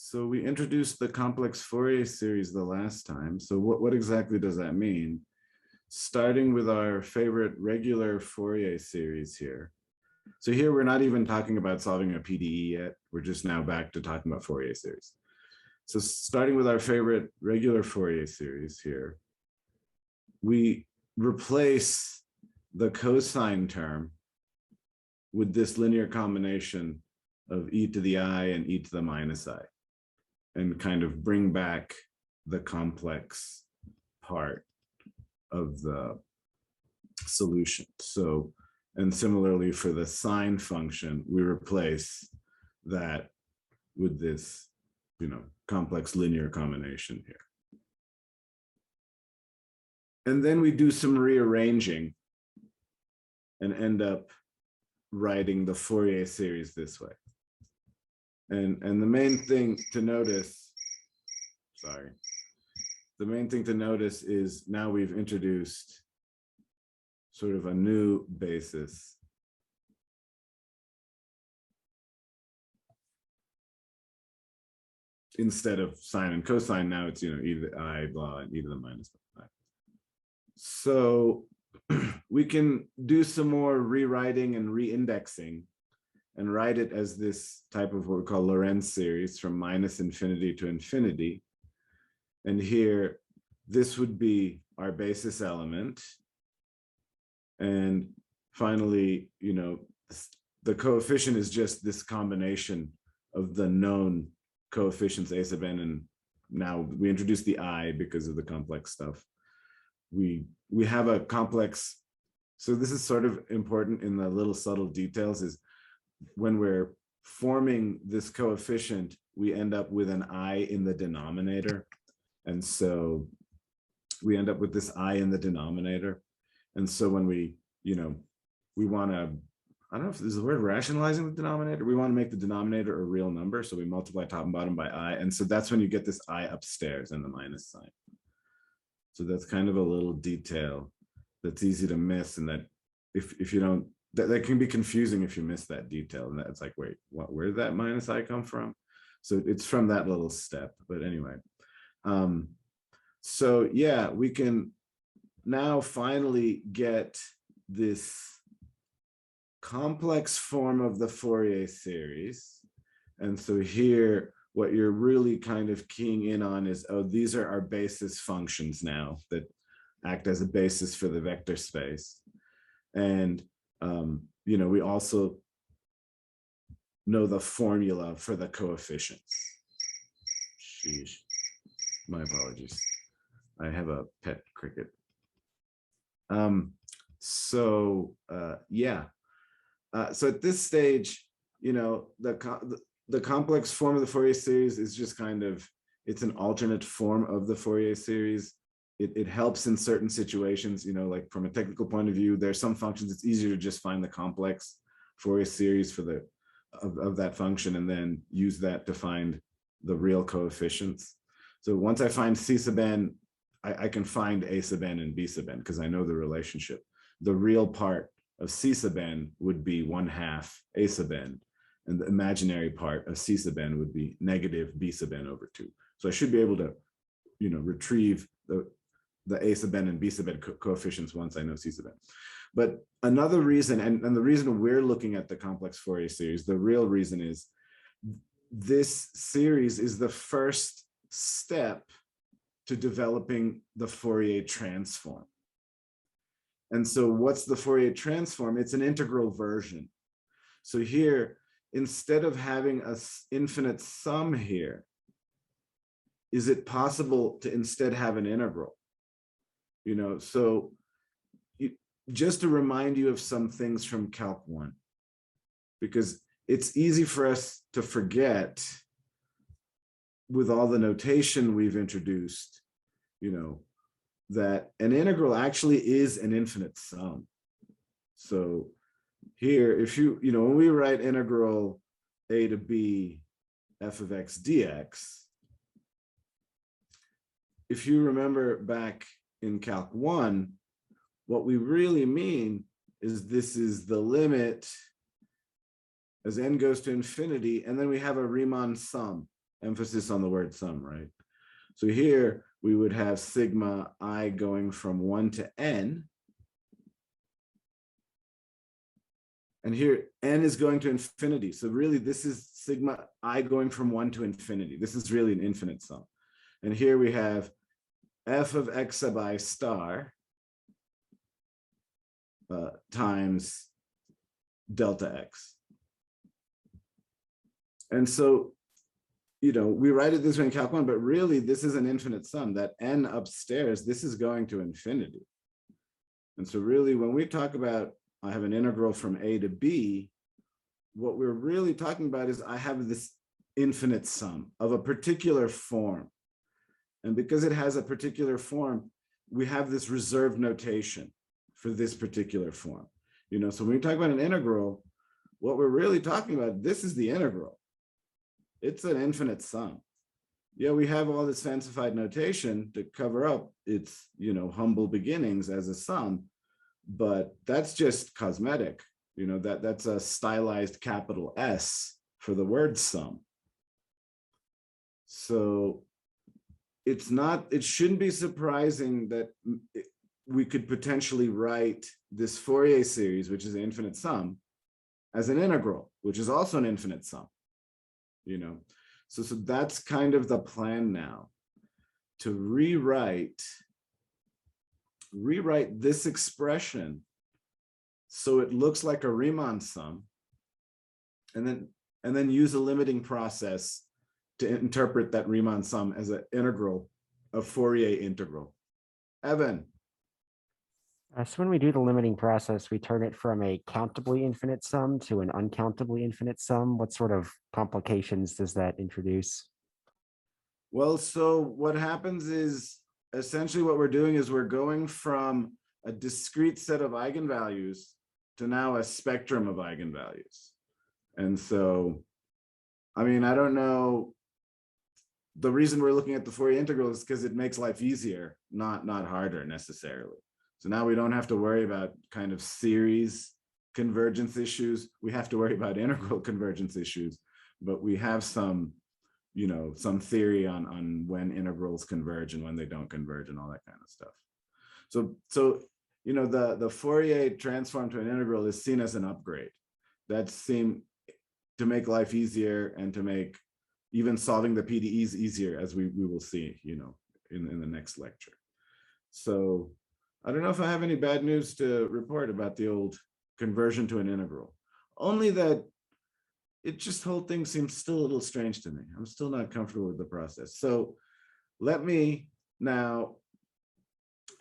So we introduced the complex Fourier series the last time. So what exactly does that mean? Starting with our favorite regular Fourier series here. So here we're not even talking about solving a PDE yet. We're just now back to talking about Fourier series. So starting with our favorite regular Fourier series here, we replace the cosine term with this linear combination of e to the I and e to the minus I, and kind of bring back the complex part of the solution. So, and similarly for the sine function, we replace that with this, complex linear combination here. And then we do some rearranging and end up writing the Fourier series this way. And the main thing to notice, the main thing to notice is now we've introduced sort of a new basis. Instead of sine and cosine, now it's, e to the I, blah, and e to the minus I. So we can do some more rewriting and reindexing and write it as this type of what we call Lorentz series from minus infinity to infinity. And here, this would be our basis element. And finally, the coefficient is just this combination of the known coefficients a sub n, and now we introduce the I because of the complex stuff. We have a complex, so this is sort of important in the little subtle details, is when we're forming this coefficient, we end up with an I in the denominator. And so we end up with this I in the denominator. And so when we want to, I don't know if this is the word, rationalizing the denominator, we want to make the denominator a real number. So we multiply top and bottom by I. And so that's when you get this I upstairs and the minus sign. So that's kind of a little detail that's easy to miss. And that if you don't, that can be confusing if you miss that detail. And that's like, wait, where did that minus I come from? So it's from that little step. But anyway, so yeah, we can now finally get this complex form of the Fourier series. And so here, what you're really kind of keying in on is, oh, these are our basis functions now that act as a basis for the vector space. And, we also know the formula for the coefficients. Sheesh, my apologies. I have a pet cricket. So at this stage, the complex form of the Fourier series is just kind of, it's an alternate form of the Fourier series. It helps in certain situations, like from a technical point of view, there's some functions it's easier to just find the complex Fourier series for of that function and then use that to find the real coefficients. So once I find C sub n, I can find A sub n and B sub n because I know the relationship. The real part of C sub n would be 1/2 A sub n, and the imaginary part of C sub n would be negative B sub n over 2. So I should be able to, retrieve the A sub n and B sub n coefficients once I know C sub n. But another reason, and the reason we're looking at the complex Fourier series, the real reason is this series is the first step to developing the Fourier transform. And so what's the Fourier transform? It's an integral version. So here, instead of having an infinite sum here, is it possible to instead have an integral? So just to remind you of some things from Calc 1, because it's easy for us to forget with all the notation we've introduced, that an integral actually is an infinite sum. So here, if when we write integral a to b f of x dx, if you remember back in Calc 1, what we really mean is this is the limit as n goes to infinity, and then we have a Riemann sum emphasis on the word sum, right? So here we would have sigma I going from 1 to n. And here n is going to infinity. So really this is sigma I going from 1 to infinity. This is really an infinite sum. And here we have f of x sub I star times delta x. And so, you know, we write it this way in Calc 1, but really this is an infinite sum. That n upstairs, this is going to infinity. And so really when we talk about I have an integral from a to b, what we're really talking about is I have this infinite sum of a particular form. And because it has a particular form, we have this reserved notation for this particular form. You know, so when we talk about an integral, what we're really talking about, this is the integral. It's an infinite sum. Yeah, we have all this fancified notation to cover up its, you know, humble beginnings as a sum, but that's just cosmetic. You know, that's a stylized capital S for the word sum. So it's not, it shouldn't be surprising that we could potentially write this Fourier series, which is an infinite sum, as an integral, which is also an infinite sum. You know, so that's kind of the plan now, to rewrite this expression so it looks like a Riemann sum, and then use a limiting process to interpret that Riemann sum as an integral, a Fourier integral. Evan. So when we do the limiting process, we turn it from a countably infinite sum to an uncountably infinite sum. What sort of complications does that introduce? Well, so what happens is essentially what we're doing is we're going from a discrete set of eigenvalues to now a spectrum of eigenvalues. And so, I mean, I don't know, the reason we're looking at the Fourier integral is because it makes life easier, not harder necessarily. So now we don't have to worry about kind of series convergence issues. We have to worry about integral convergence issues, but we have some, you know, some theory on when integrals converge and when they don't converge and all that kind of stuff. So you know, the Fourier transform to an integral is seen as an upgrade. That seemed to make life easier and to make even solving the PDEs easier, as we will see, you know, in the next lecture. So I don't know if I have any bad news to report about the old conversion to an integral, only that it just whole thing seems still a little strange to me. I'm still not comfortable with the process. So let me now,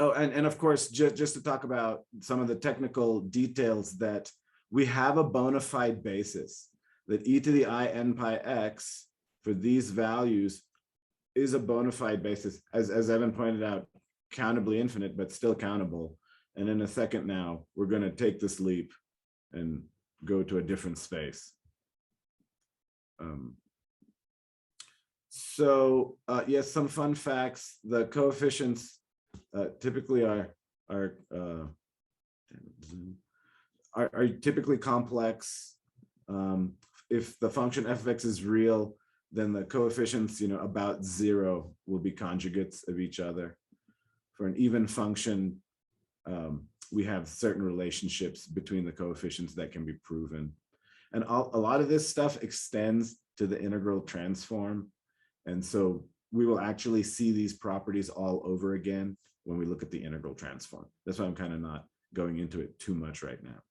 oh, and of course, just to talk about some of the technical details, that we have a bona fide basis that e to the I n pi x for these values is a bona fide basis, as Evan pointed out, countably infinite, but still countable. And in a second now, we're going to take this leap and go to a different space. Yes, some fun facts. The coefficients typically are typically complex. If the function f of x is real, then the coefficients, you know, about 0 will be conjugates of each other. For an even function, we have certain relationships between the coefficients that can be proven. And a lot of this stuff extends to the integral transform. And so we will actually see these properties all over again when we look at the integral transform. That's why I'm kind of not going into it too much right now.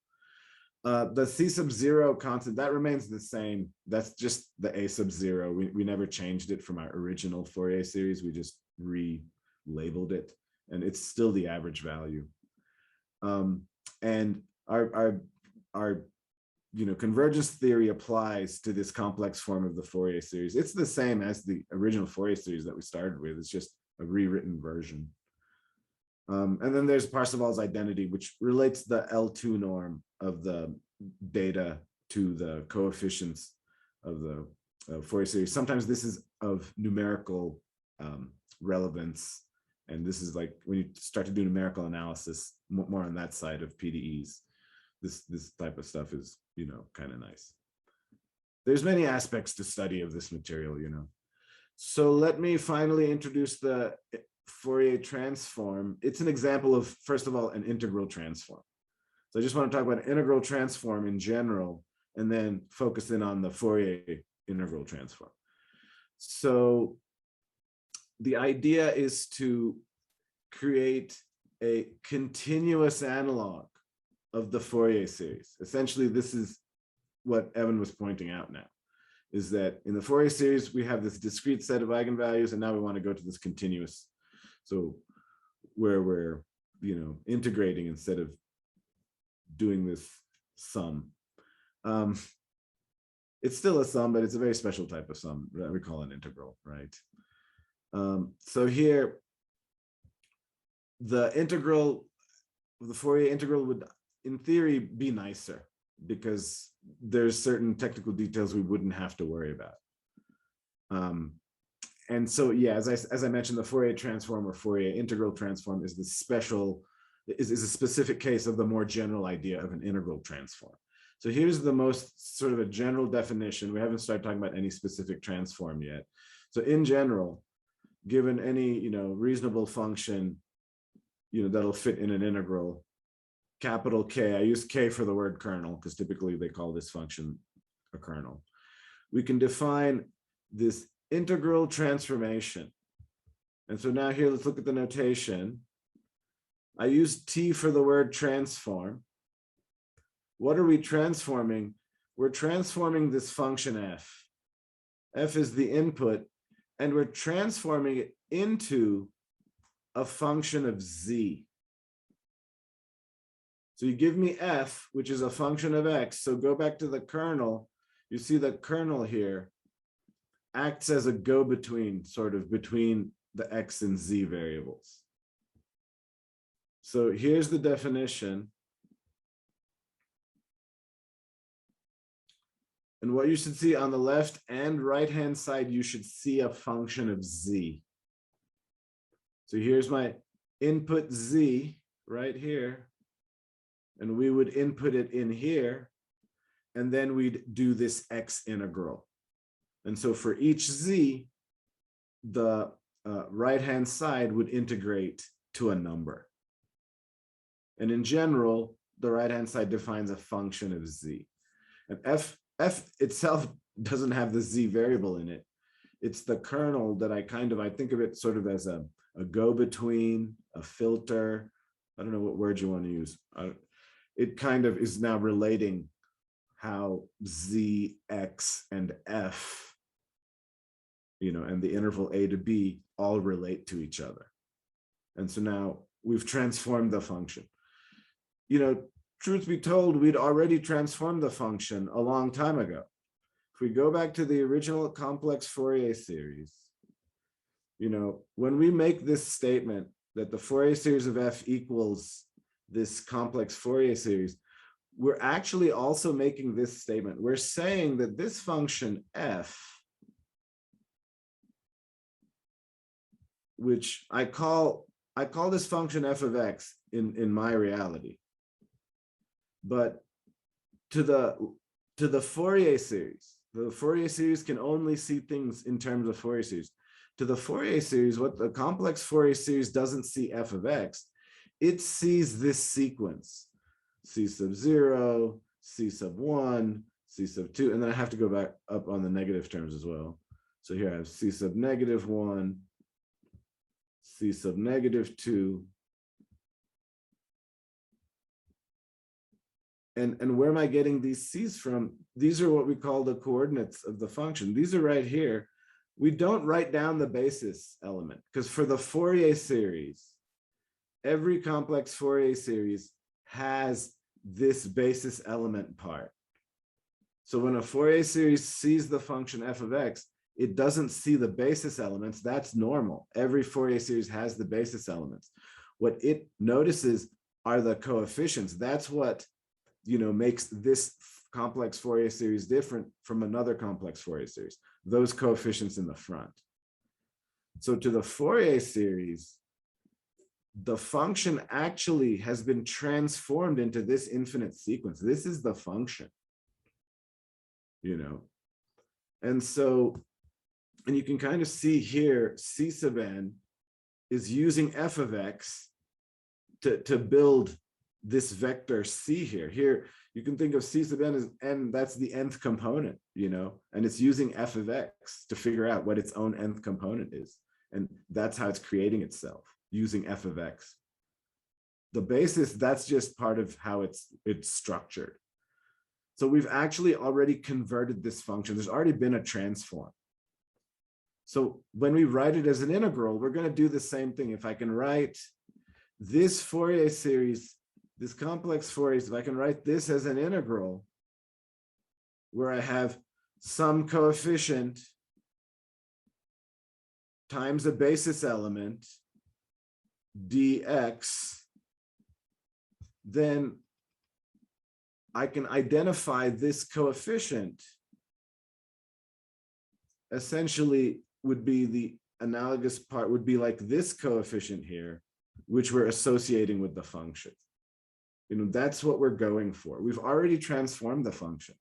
The C sub 0 constant, that remains the same. That's just the A sub 0. We never changed it from our original Fourier series. We just relabeled it, and it's still the average value. And our you know, convergence theory applies to this complex form of the Fourier series. It's the same as the original Fourier series that we started with. It's just a rewritten version. And then there's Parseval's identity, which relates the L2 norm of the data to the coefficients of the Fourier series. Sometimes this is of numerical relevance. And this is like when you start to do numerical analysis, more on that side of PDEs. This type of stuff is, you know, kind of nice. There's many aspects to study of this material, you know. So let me finally introduce the Fourier transform. It's an example of, first of all, an integral transform. So I just want to talk about an integral transform in general, and then focus in on the Fourier integral transform. So the idea is to create a continuous analog of the Fourier series. Essentially, this is what Evan was pointing out now, is that in the Fourier series, we have this discrete set of eigenvalues, and now we want to go to this continuous. So where we're, integrating instead of doing this sum. It's still a sum, but it's a very special type of sum that we call an integral, right? So here, the Fourier integral would, in theory, be nicer because there's certain technical details we wouldn't have to worry about. And so, yeah, as I mentioned, the Fourier transform or Fourier integral transform is is a specific case of the more general idea of an integral transform. So here's the most sort of a general definition. We haven't started talking about any specific transform yet. So in general, given any reasonable function, that'll fit in an integral, capital K, I use K for the word kernel because typically they call this function a kernel. We can define this integral transformation. And so now here, let's look at the notation. I use T for the word transform. What are we transforming? We're transforming this function f. F is the input, and we're transforming it into a function of z. So you give me f, which is a function of x. So go back to the kernel. You see the kernel here acts as a go-between, sort of between the x and z variables. So here's the definition. And what you should see on the left and right-hand side, you should see a function of z. So here's my input z right here. And we would input it in here. And then we'd do this x integral. And so for each z, the right-hand side would integrate to a number. And in general, the right-hand side defines a function of z. And f itself doesn't have the z variable in it. It's the kernel that I think of it sort of as a go-between, a filter. I don't know what word you want to use. It kind of is now relating how z, x, and f, and the interval a to b all relate to each other. And so now we've transformed the function. Truth be told, we'd already transformed the function a long time ago. If we go back to the original complex Fourier series, when we make this statement that the Fourier series of f equals this complex Fourier series, we're actually also making this statement. We're saying that this function f, which I call this function f of x in my reality. But to the Fourier series, the Fourier series can only see things in terms of Fourier series. To the Fourier series, what the complex Fourier series doesn't see f of x, it sees this sequence, c sub 0, c sub 1, c sub 2, and then I have to go back up on the negative terms as well. So here I have c sub negative 1, c sub negative 2, and where am I getting these c's from? These are what we call the coordinates of the function. These are right here. We don't write down the basis element because for the Fourier series, every complex Fourier series has this basis element part. So when a Fourier series sees the function f of x, it doesn't see the basis elements. That's normal. Every Fourier series has the basis elements. What it notices are the coefficients. That's what makes this complex Fourier series different from another complex Fourier series, those coefficients in the front. So to the Fourier series, the function actually has been transformed into this infinite sequence. This is the function, And so And you can kind of see here, C sub n is using f of x to build this vector C here. Here, you can think of C sub n as n, that's the nth component, you know, and it's using f of x to figure out what its own nth component is. And that's how it's creating itself, using f of x. The basis, that's just part of how it's structured. So we've actually already converted this function. There's already been a transform. So when we write it as an integral, we're going to do the same thing. If I can write this Fourier series, this complex Fourier, if I can write this as an integral, where I have some coefficient times a basis element, dx, then I can identify this coefficient. Essentially would be the analogous part, would be like this coefficient here, which we're associating with the function. You know, that's what we're going for. We've already transformed the function.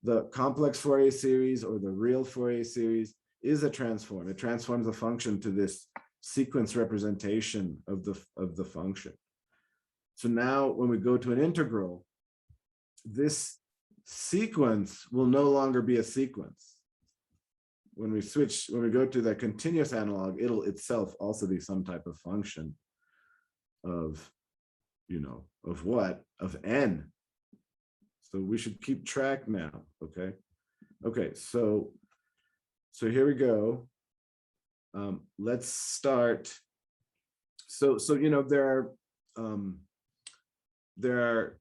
The complex Fourier series or the real Fourier series is a transform. It transforms the function to this sequence representation of the function. So now when we go to an integral, this sequence will no longer be a sequence. When we go to the continuous analog, it'll itself also be some type of function of, you know, of what? Of n. So we should keep track now, okay? Okay, so here we go. Let's start. So you know, there are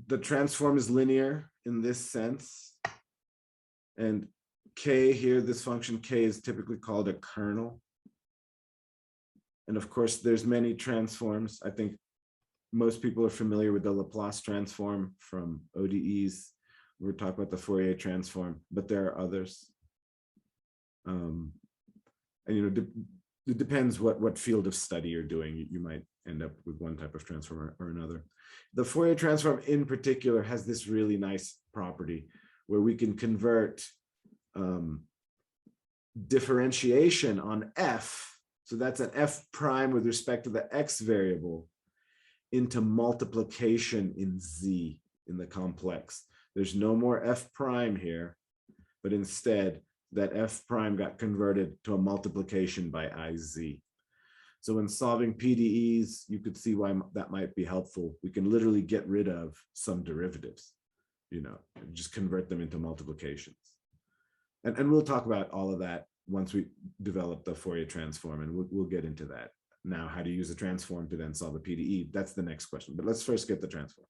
the transform is linear in this sense, and k here, this function k is typically called a kernel. And of course, there's many transforms. I think most people are familiar with the Laplace transform from ODEs. We're talking about the Fourier transform, but there are others. And you know, it depends what field of study you're doing. You might end up with one type of transform or another. The Fourier transform in particular has this really nice property where we can convert differentiation on f, so that's an f prime with respect to the x variable, into multiplication in z, in the complex. There's no more f prime here, but instead that f prime got converted to a multiplication by iz. So when solving PDEs, you could see why that might be helpful. We can literally get rid of some derivatives, you know, and just convert them into multiplications. And we'll talk about all of that once we develop the Fourier transform, and we'll get into that. Now, how to use a transform to then solve a PDE, that's the next question. But let's first get the transform.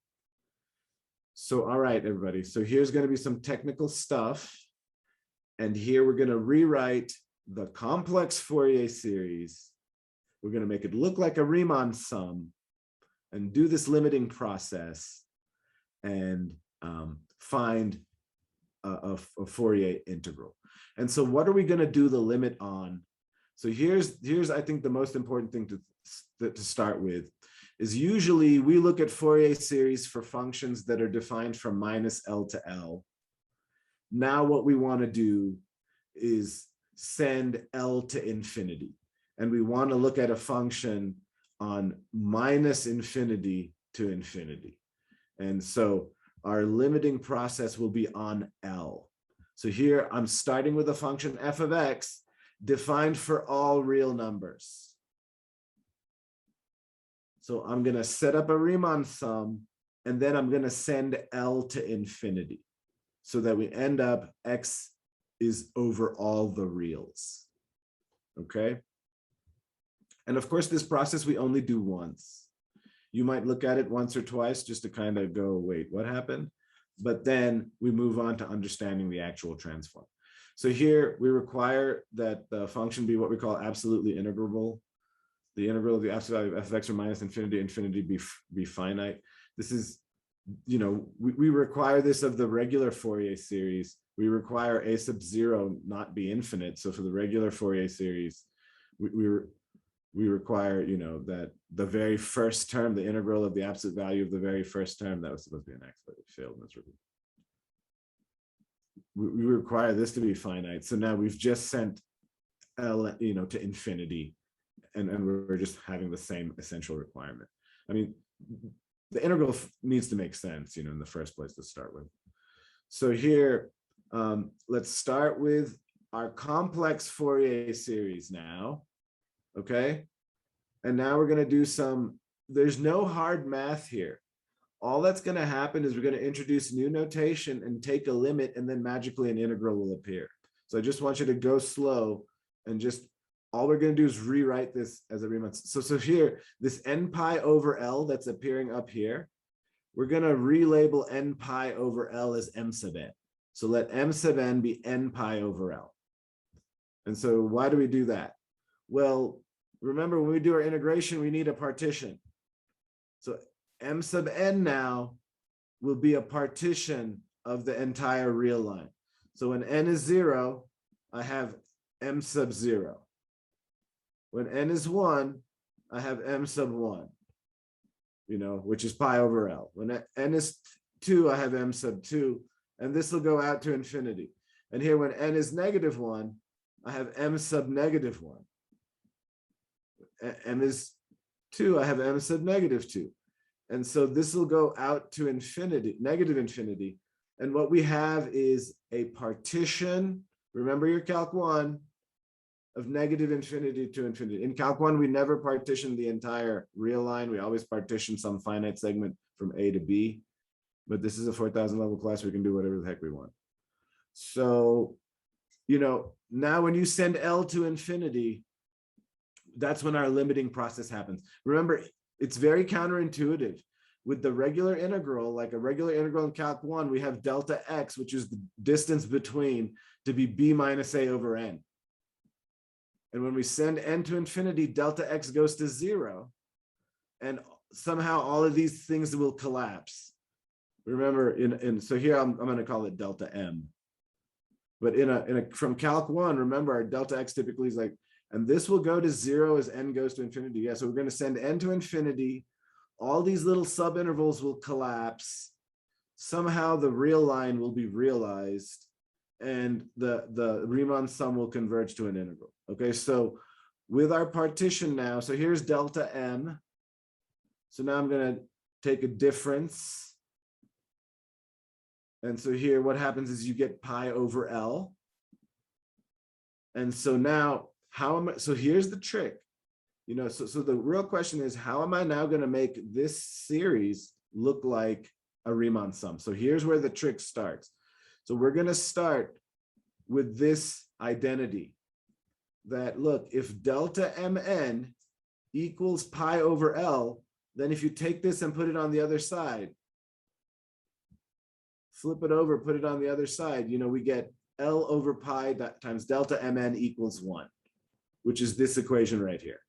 So, all right, everybody. So here's going to be some technical stuff. And here we're going to rewrite the complex Fourier series. We're going to make it look like a Riemann sum and do this limiting process and find a Fourier integral. And so what are we going to do the limit on? So here's I think the most important thing to start with is usually we look at Fourier series for functions that are defined from -L to L. Now what we want to do is send L to infinity. And we want to look at a function on -infinity to infinity. And so our limiting process will be on L. So here I'm starting with a function f of x defined for all real numbers. So I'm going to set up a Riemann sum, and then I'm going to send L to infinity so that we end up x is over all the reals. Okay. And of course, this process we only do once. You might look at it once or twice just to kind of go, wait, what happened? But then we move on to understanding the actual transform. So here we require that the function be what we call absolutely integrable. The integral of the absolute value of f of x from -infinity to infinity be finite. This is, you know, we require this of the regular Fourier series. We require a sub 0 not be infinite. So for the regular Fourier series, we require, you know, that the very first term, the integral of the absolute value of the very first term, that was supposed to be an x, but it failed miserably. we require this to be finite. So now we've just sent L, to infinity, and we're just having the same essential requirement. I mean, the integral needs to make sense, in the first place to start with. So here, let's start with our complex Fourier series now, okay? And now we're gonna do there's no hard math here. All that's gonna happen is we're gonna introduce new notation and take a limit, and then magically an integral will appear. So I just want you to go slow and all we're gonna do is rewrite this as a Riemann. So here, this n pi over L that's appearing up here, we're gonna relabel n pi over L as m sub n. So let m sub n be n pi over L. And so why do we do that? Well, remember when we do our integration, we need a partition. So m sub n now will be a partition of the entire real line. So when n is 0, I have m sub 0. When n is 1, I have m sub 1, which is pi over L. When n is 2, I have m sub 2, and this will go out to infinity. And here, when n is negative 1, I have m sub negative 1. M is 2, I have m sub negative 2. And so this will go out to infinity, negative infinity. And what we have is a partition, remember your Calc 1, of negative infinity to infinity. In Calc 1, we never partition the entire real line. We always partition some finite segment from A to B. But this is a 4,000 level class. We can do whatever the heck we want. So, now when you send L to infinity, that's when our limiting process happens. Remember, it's very counterintuitive. With the regular integral, like a regular integral in Calc 1, we have delta x, which is the distance between, to be b minus a over n. And when we send n to infinity, delta x goes to 0. And somehow all of these things will collapse. Remember, so here I'm going to call it delta m. But from Calc 1, remember our delta x typically is like, and this will go to 0 as n goes to infinity. Yeah, so we're going to send n to infinity. All these little subintervals will collapse. Somehow the real line will be realized, and the Riemann sum will converge to an integral. Okay, so with our partition now, so here's delta m. So now I'm going to take a difference. And so here what happens is you get pi over L. And so now, so here's the trick. So the real question is, how am I now going to make this series look like a Riemann sum? So here's where the trick starts. So we're going to start with this identity that, look, if delta mn equals pi over L, then if you take this and put it on the other side, flip it over, put it on the other side, we get L over pi times delta mn equals 1, which is this equation right here.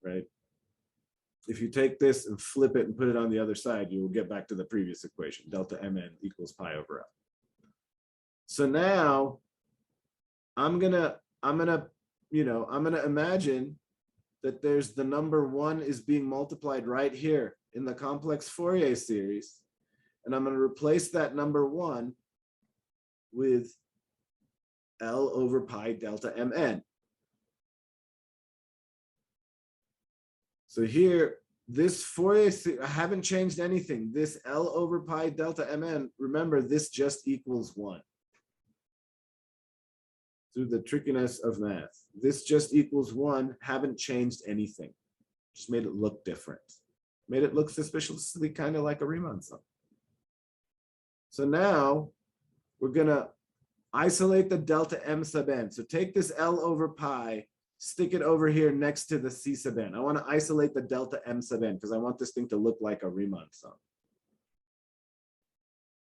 Right? If you take this and flip it and put it on the other side, you will get back to the previous equation, delta mn equals pi over L. So now I'm gonna imagine that there's the number 1 is being multiplied right here in the complex Fourier series, and I'm going to replace that number 1 with L over pi delta mn. So here, this Fourier, I haven't changed anything. This L over pi delta mn, remember, this just equals 1. Through the trickiness of math, this just equals 1, haven't changed anything. Just made it look different. Made it look suspiciously kind of like a Riemann sum. So now we're gonna isolate the delta m sub n. So take this L over pi, stick it over here next to the C sub n. I want to isolate the delta m sub n because I want this thing to look like a Riemann sum.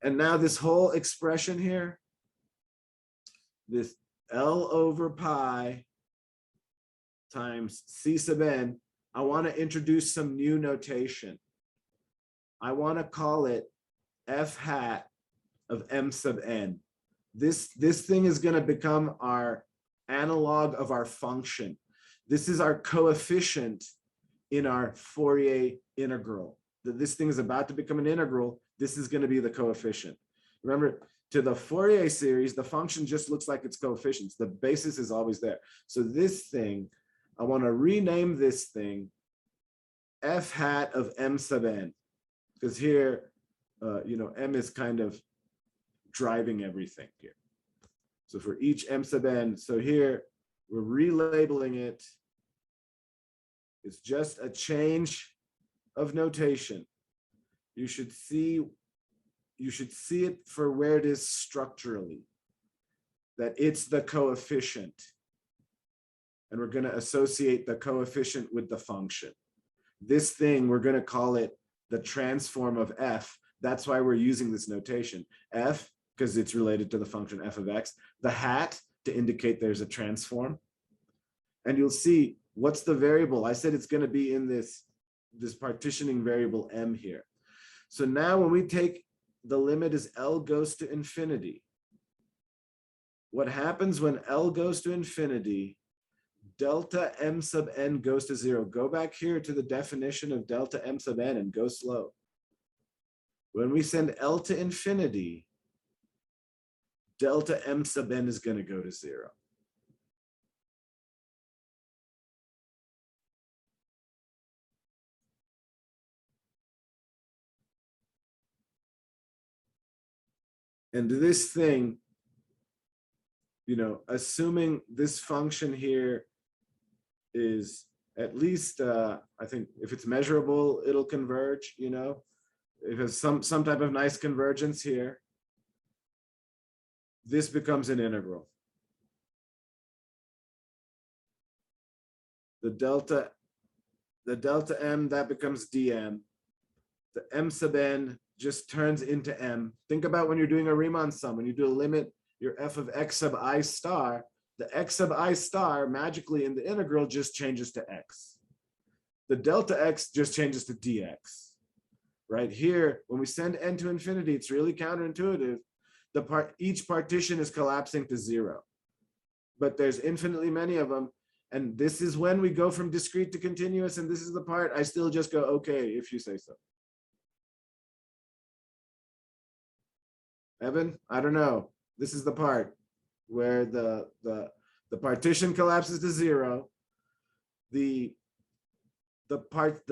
And now this whole expression here, this L over pi times C sub n, I want to introduce some new notation. I want to call it f hat of m sub n. This thing is going to become our analog of our function. This is our coefficient in our Fourier integral. This thing is about to become an integral. This is going to be the coefficient. Remember, to the Fourier series, the function just looks like its coefficients. The basis is always there. So this thing, I want to rename this thing f hat of m sub n, because here, m is kind of driving everything here. So for each m sub n, so here we're relabeling it. It's just a change of notation. You should see it for where it is structurally, that it's the coefficient. And we're going to associate the coefficient with the function. This thing, we're going to call it the transform of f. That's why we're using this notation. F, because it's related to the function f of x. The hat, to indicate there's a transform. And you'll see, what's the variable? I said it's going to be in this partitioning variable m here. So now when we take the limit as L goes to infinity, what happens when L goes to infinity, delta m sub n goes to 0. Go back here to the definition of delta m sub n and go slow. When we send L to infinity, delta m sub n is going to go to 0. And this thing, assuming this function here is at least, I think if it's measurable, it'll converge, it has some type of nice convergence here. This becomes an integral. The delta m, that becomes dm. The m sub n just turns into m. Think about when you're doing a Riemann sum, when you do a limit, your f of x sub I star, the x sub I star magically in the integral just changes to x. The delta x just changes to dx. Right here, when we send n to infinity, it's really counterintuitive. Each partition is collapsing to 0. But there's infinitely many of them. And this is when we go from discrete to continuous, and this is the part I still just go, okay, if you say so. Evan, I don't know. This is the part where the partition collapses to 0. The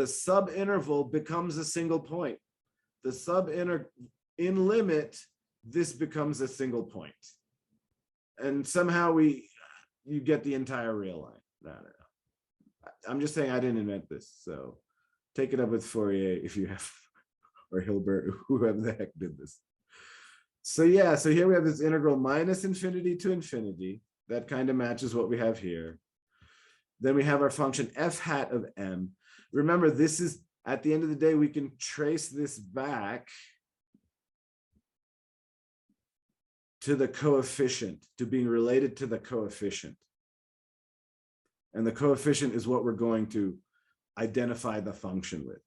sub-interval becomes a single point. In limit, this becomes a single point. And somehow you get the entire real line. I don't know. I'm just saying I didn't invent this. So take it up with Fourier if you have, or Hilbert, whoever the heck did this. So yeah, so here we have this integral minus infinity to infinity. That kind of matches what we have here. Then we have our function f hat of m. Remember, this is, at the end of the day, we can trace this back to the coefficient, to being related to the coefficient. And the coefficient is what we're going to identify the function with.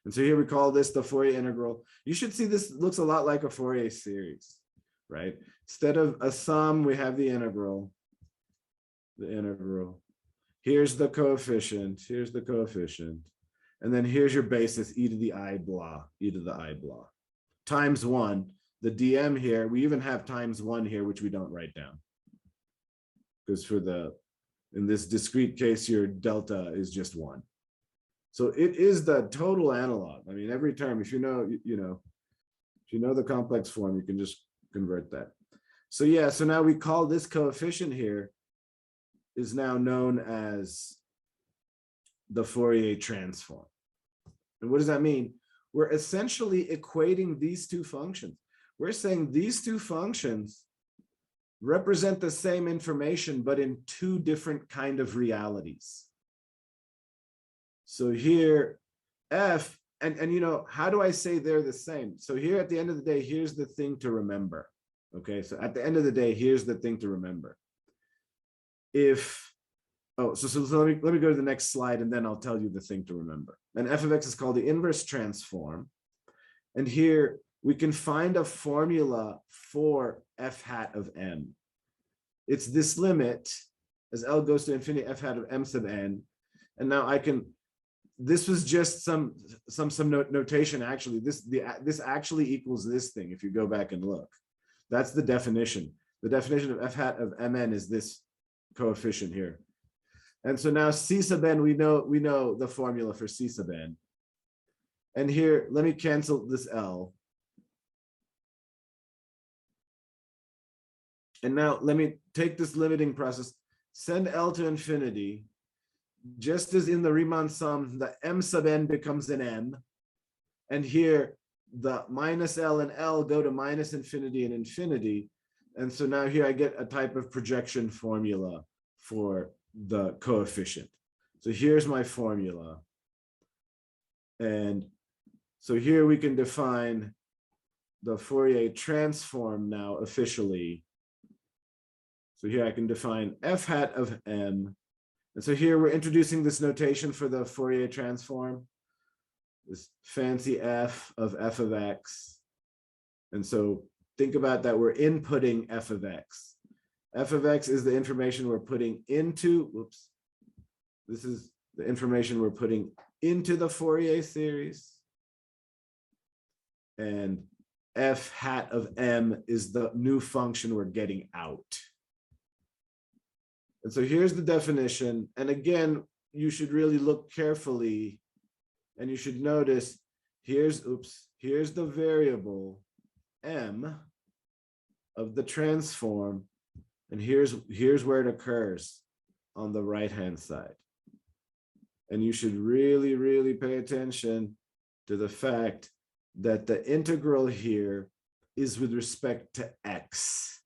And so here we call this the Fourier integral. You should see this looks a lot like a Fourier series, right? Instead of a sum, we have the integral. The integral. Here's the coefficient. Here's the coefficient. And then here's your basis, e to the I blah, e to the I blah. Times 1. The dm here, we even have times 1 here, which we don't write down. Because in this discrete case, your delta is just 1. So it is the total analog. I mean, every term, if you know the complex form, you can just convert that. So yeah, so now we call this coefficient here is now known as the Fourier transform. And what does that mean? We're essentially equating these two functions. We're saying these two functions represent the same information, but in two different kind of realities. So here, f, and how do I say they're the same? So here at the end of the day, here's the thing to remember. Okay, so at the end of the day, here's the thing to remember. So let me go to the next slide, and then I'll tell you the thing to remember. And f of x is called the inverse transform. And here we can find a formula for f hat of m. It's this limit as L goes to infinity f hat of m sub n. And now this was just some notation actually. This actually equals this thing if you go back and look. That's the definition. The definition of f hat of mn is this coefficient here. And so now C sub n, we know the formula for C sub n. And here, let me cancel this L. And now let me take this limiting process, send L to infinity. Just as in the Riemann sum, the m sub n becomes an m. And here, the minus L and L go to minus infinity and infinity. And so now here I get a type of projection formula for the coefficient. So here's my formula. And so here we can define the Fourier transform now officially. So here I can define f hat of m. And so here we're introducing this notation for the Fourier transform, this fancy f of x. And so think about that, we're inputting f of x. F of x is the information we're putting into, whoops, this is the information we're putting into the Fourier series. And f hat of m is the new function we're getting out. And so here's the definition. And again, you should really look carefully and you should notice here's the variable m of the transform. And here's where it occurs on the right-hand side. And you should really, really pay attention to the fact that the integral here is with respect to x.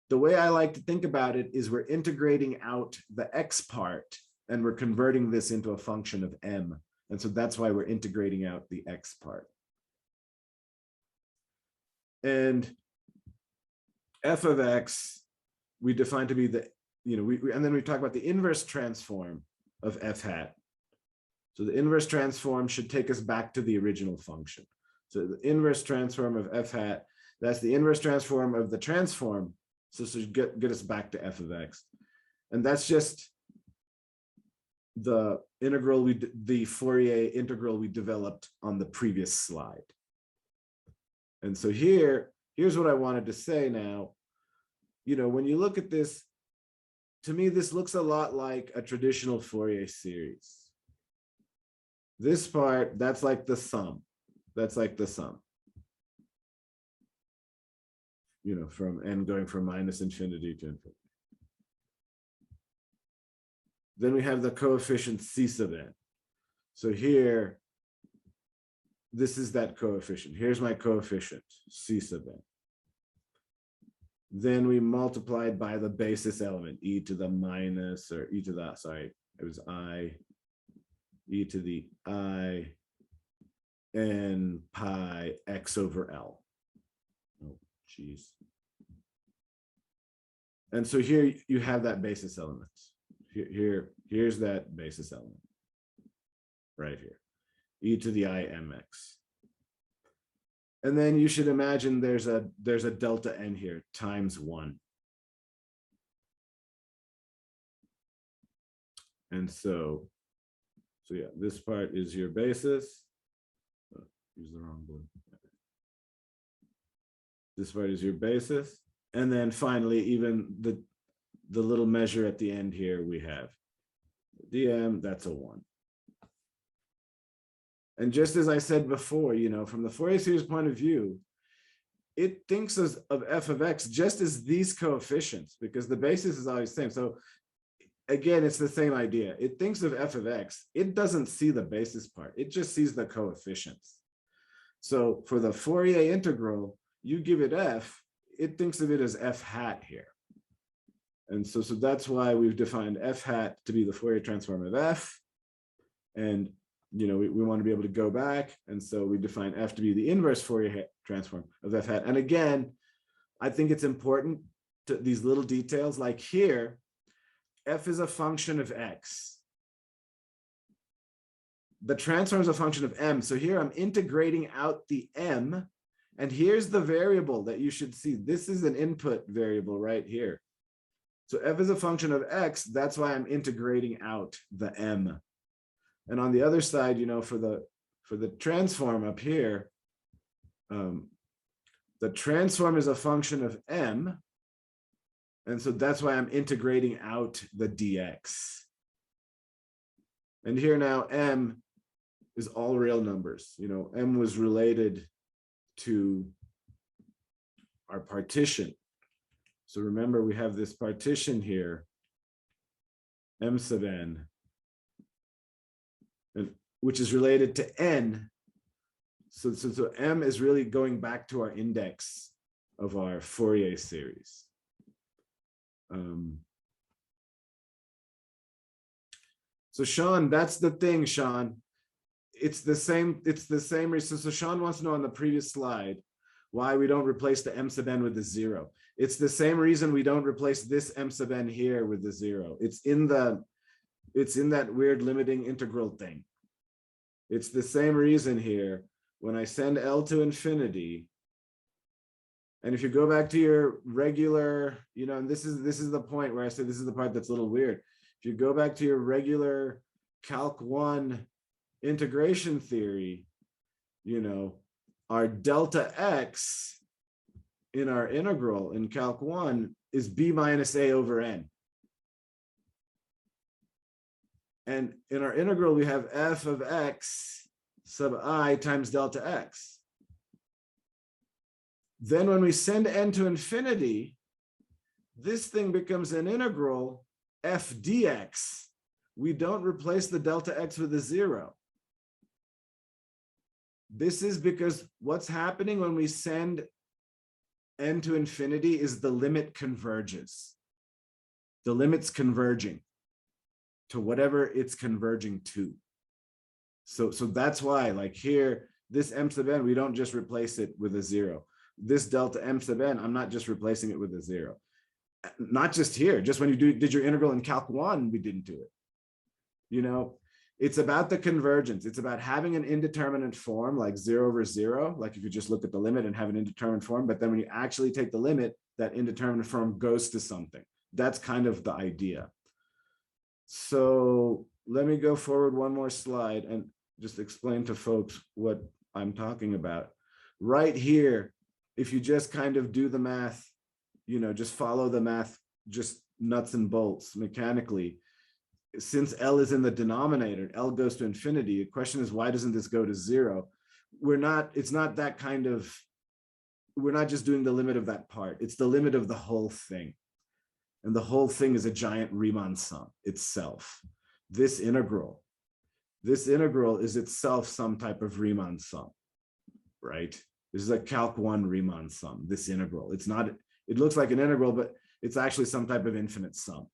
The way I like to think about it is we're integrating out the x part and we're converting this into a function of m. And so that's why we're integrating out the x part. And f of x, we define to be the, and then we talk about the inverse transform of f hat. So the inverse transform should take us back to the original function. So the inverse transform of f hat, that's the inverse transform of the transform. So get us back to f of x. And that's just the integral, the Fourier integral we developed on the previous slide. And so here's what I wanted to say now. When you look at this, to me, this looks a lot like a traditional Fourier series. This part, that's like the sum. That's like the sum. From n going from minus infinity to infinity. Then we have the coefficient C sub n. So here, this is that coefficient. Here's my coefficient, C sub n. Then we multiplied by the basis element, e to the minus, or e to the, sorry, it was I, e to the I, n pi x over L. Oh, geez. And so here you have that basis element. Here's that basis element right here, e to the I mx. And then you should imagine there's a delta n here times 1. And so yeah, this part is your basis. Oh, use the wrong blue. This part is your basis. And then finally, even the little measure at the end here, we have dm, that's a 1. And just as I said before, from the Fourier series point of view, it thinks of f of x just as these coefficients, because the basis is always the same. So again, it's the same idea. It thinks of f of x. It doesn't see the basis part. It just sees the coefficients. So for the Fourier integral, you give it f, it thinks of it as f hat here. And so that's why we've defined f hat to be the Fourier transform of f. And we want to be able to go back. And so we define f to be the inverse Fourier transform of f hat. And again, I think it's important to these little details, like here, f is a function of x. The transform is a function of m. So here I'm integrating out the m. And here's the variable that you should see. This is an input variable right here. So f is a function of x. That's why I'm integrating out the m. And on the other side, for the transform up here, The transform is a function of m. And so that's why I'm integrating out the dx. And here now m is all real numbers. M was related to our partition. So remember, we have this partition here, m sub n, and which is related to n. So m is really going back to our index of our Fourier series. So Sean, that's the thing, Sean. It's the same reason. So Sean wants to know on the previous slide why we don't replace the m sub n with the 0. It's the same reason we don't replace this m sub n here with the 0. It's in that weird limiting integral thing. It's the same reason here. When I send L to infinity, and if you go back to your regular, and this is the point where I say this is the part that's a little weird. If you go back to your regular Calc 1 integration theory, our delta x in our integral in Calc 1 is b minus a over n. And in our integral, we have f of x sub I times delta x. Then when we send n to infinity, this thing becomes an integral f dx. We don't replace the delta x with a 0. This is because what's happening when we send n to infinity is the limit converges. The limit's converging to whatever it's converging to. So that's why, like here, this m sub n, we don't just replace it with a 0. This delta m sub n, I'm not just replacing it with a 0. Not just here, just when you did your integral in Calc 1, we didn't do it. It's about the convergence. It's about having an indeterminate form like 0 over 0, like if you just look at the limit and have an indeterminate form, but then when you actually take the limit, that indeterminate form goes to something. That's kind of the idea. So let me go forward one more slide and just explain to folks what I'm talking about. Right here, if you just kind of do the math, just follow the math, just nuts and bolts mechanically, since L is in the denominator, L goes to infinity. The question is, why doesn't this go to 0? It's not that kind of, we're not just doing the limit of that part. It's the limit of the whole thing. And the whole thing is a giant Riemann sum itself. This integral is itself some type of Riemann sum, right? This is a Calc 1 Riemann sum, this integral. It's not, it looks like an integral, but it's actually some type of infinite sum.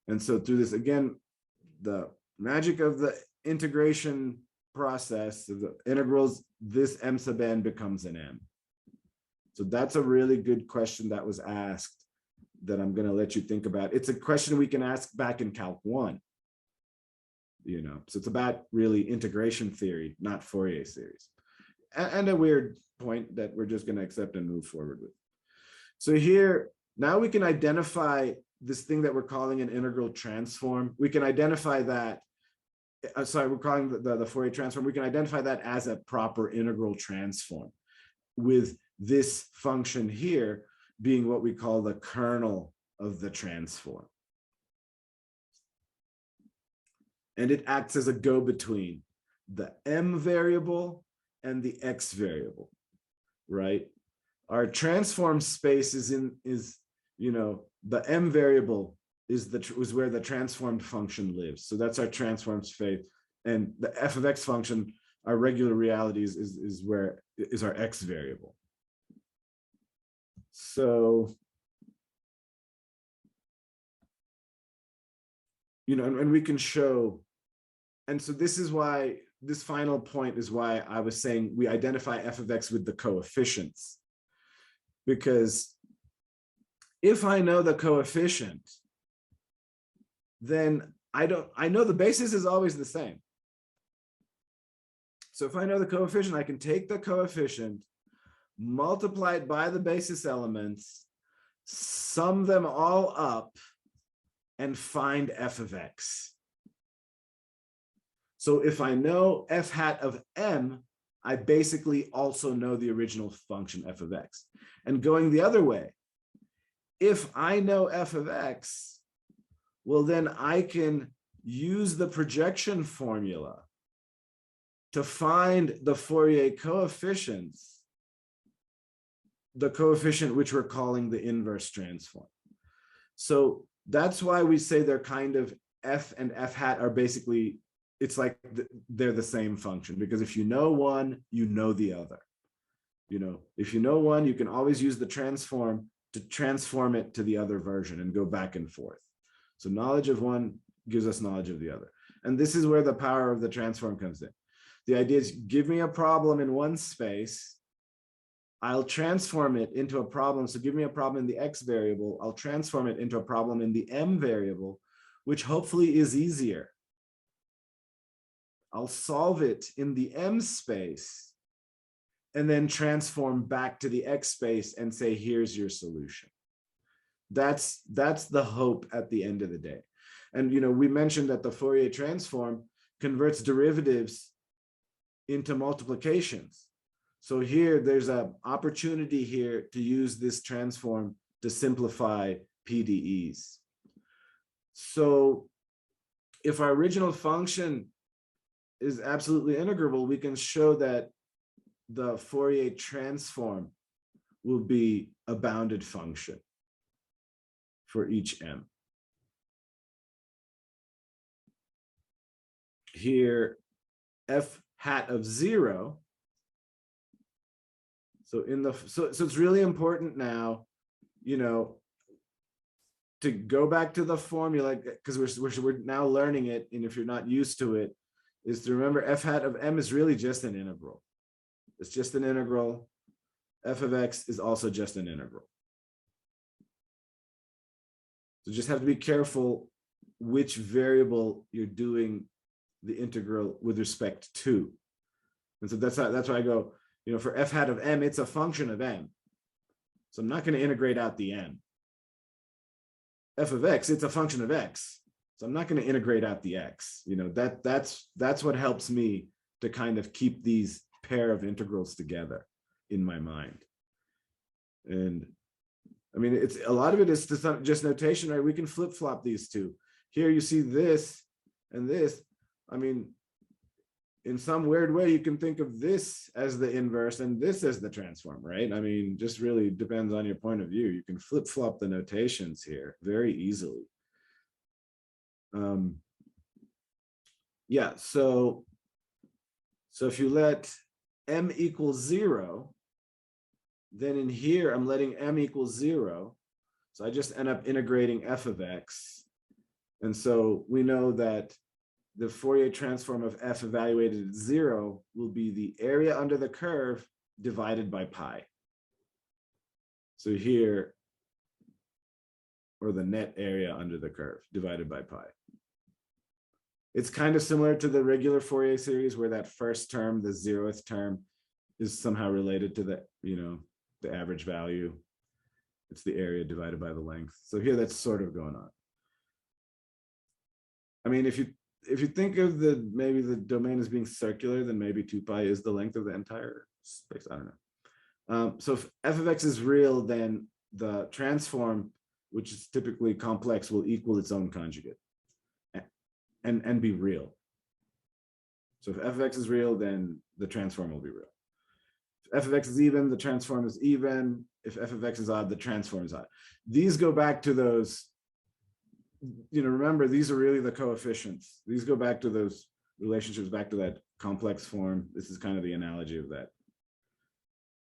And so through this, again, the magic of the integration process of the integrals, this m sub n becomes an m. So that's a really good question that was asked that I'm going to let you think about. It's a question we can ask back in Calc 1. So it's about really integration theory, not Fourier series. And a weird point that we're just going to accept and move forward with. So here, now we can identify this thing that we're calling an integral transform. We can identify that, we're calling the Fourier transform. We can identify that as a proper integral transform with this function here being what we call the kernel of the transform. And it acts as a go-between the m variable and the x variable, right? Our transform space is the m variable is where the transformed function lives. So that's our transform space. And the f of x function, our regular reality is our x variable. So, and we can show, and so this is why, this final point is why I was saying we identify f of x with the coefficients. Because if I know the coefficient, then I know the basis is always the same. So if I know the coefficient, I can take the coefficient, multiply it by the basis elements, sum them all up, and find f of x. So if I know f hat of m, I basically also know the original function f of x. And going the other way, if I know f of x, well, then I can use the projection formula to find the Fourier coefficients, the coefficient which we're calling the inverse transform. So that's why we say they're kind of f and f hat are basically, it's like they're the same function, because if you know one, you know the other. You know, if you know one, you can always use the transform to transform it to the other version and go back and forth. So knowledge of one gives us knowledge of the other. And this is where the power of the transform comes in. The idea is, give me a problem in one space, I'll transform it into a problem. So give me a problem in the x variable, I'll transform it into a problem in the m variable, which hopefully is easier. I'll solve it in the m space and then transform back to the x space and say, here's your solution. That's the hope at the end of the day. And you know, we mentioned that the Fourier transform converts derivatives into multiplications. So here, there's an opportunity here to use this transform to simplify PDEs. So if our original function is absolutely integrable, we can show that the Fourier transform will be a bounded function for each m. Here, f hat of 0. So it's really important now, you know, to go back to the formula, because we're now learning it, and if you're not used to it, is to remember f hat of m is really just an integral. It's just an integral. F of x is also just an integral. So just have to be careful which variable you're doing the integral with respect to. And so that's why I go, you know, for f hat of m, it's a function of m. So I'm not going to integrate out the m. F of x, it's a function of x. So I'm not going to integrate out the x. You know, that's what helps me to kind of keep these pair of integrals together in my mind. And I mean, it's a lot of it is just notation, right? We can flip-flop these two. Here you see this and this. I mean, in some weird way, you can think of this as the inverse and this as the transform, right? I mean, just really depends on your point of view. You can flip-flop the notations here very easily. Yeah, so if you let m equal 0, then in here, I'm letting m equal 0. So I just end up integrating f of x. And so we know that the Fourier transform of f evaluated at 0 will be the area under the curve divided by pi. So here, or the net area under the curve divided by pi. It's kind of similar to the regular Fourier series where that first term, the 0th term, is somehow related to the, you know, the average value. It's the area divided by the length. So here that's sort of going on. I mean, if you think of maybe the domain as being circular, then maybe 2 pi is the length of the entire space. I don't know. So if f of x is real, then the transform, which is typically complex, will equal its own conjugate and be real. So if f of x is real, then the transform will be real. If f of x is even, the transform is even. If f of x is odd, the transform is odd. These go back to those, you know, remember, these are really the coefficients. These go back to those relationships, back to that complex form. This is kind of the analogy of that.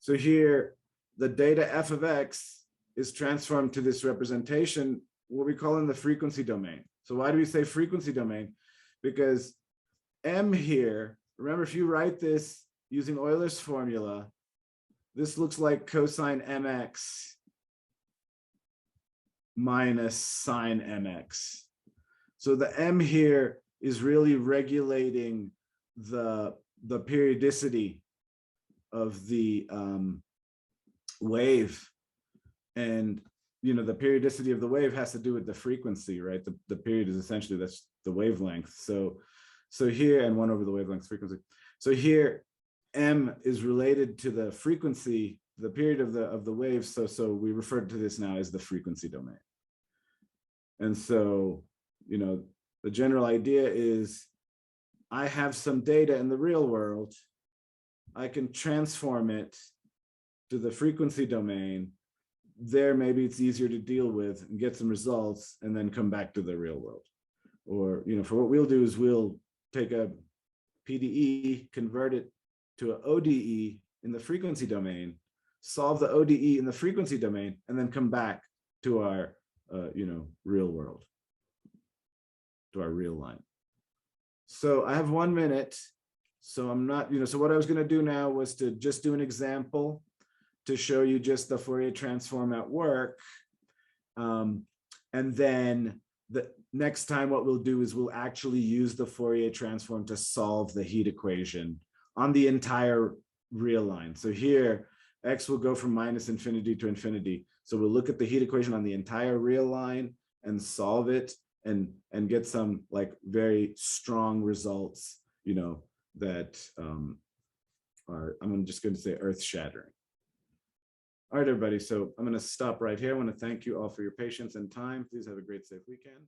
So here, the data f of x is transformed to this representation, what we call in the frequency domain. So why do we say frequency domain? Because m here, remember, if you write this using Euler's formula, this looks like cosine mx minus sine mx. So the m here is really regulating the periodicity of the wave. And you know, the periodicity of the wave has to do with the frequency, right? The period is essentially, that's the wavelength. So here, and 1 over the wavelength frequency. So here, M is related to the frequency, the period of the wave. So we refer to this now as the frequency domain. And so, the general idea is I have some data in the real world. I can transform it to the frequency domain. There, maybe it's easier to deal with and get some results and then come back to the real world. Or, for what we'll do is we'll take a PDE, convert it to an ODE in the frequency domain, solve the ODE in the frequency domain, and then come back to our, real world, to our real line. So I have 1 minute. So I'm not, so what I was going to do now was to just do an example to show you just the Fourier transform at work. And then the next time what we'll do is we'll actually use the Fourier transform to solve the heat equation on the entire real line. So here, x will go from -infinity to infinity. So we'll look at the heat equation on the entire real line and solve it and get some like very strong results, that are, I'm just going to say, earth shattering. All right, everybody. So I'm going to stop right here. I want to thank you all for your patience and time. Please have a great, safe weekend.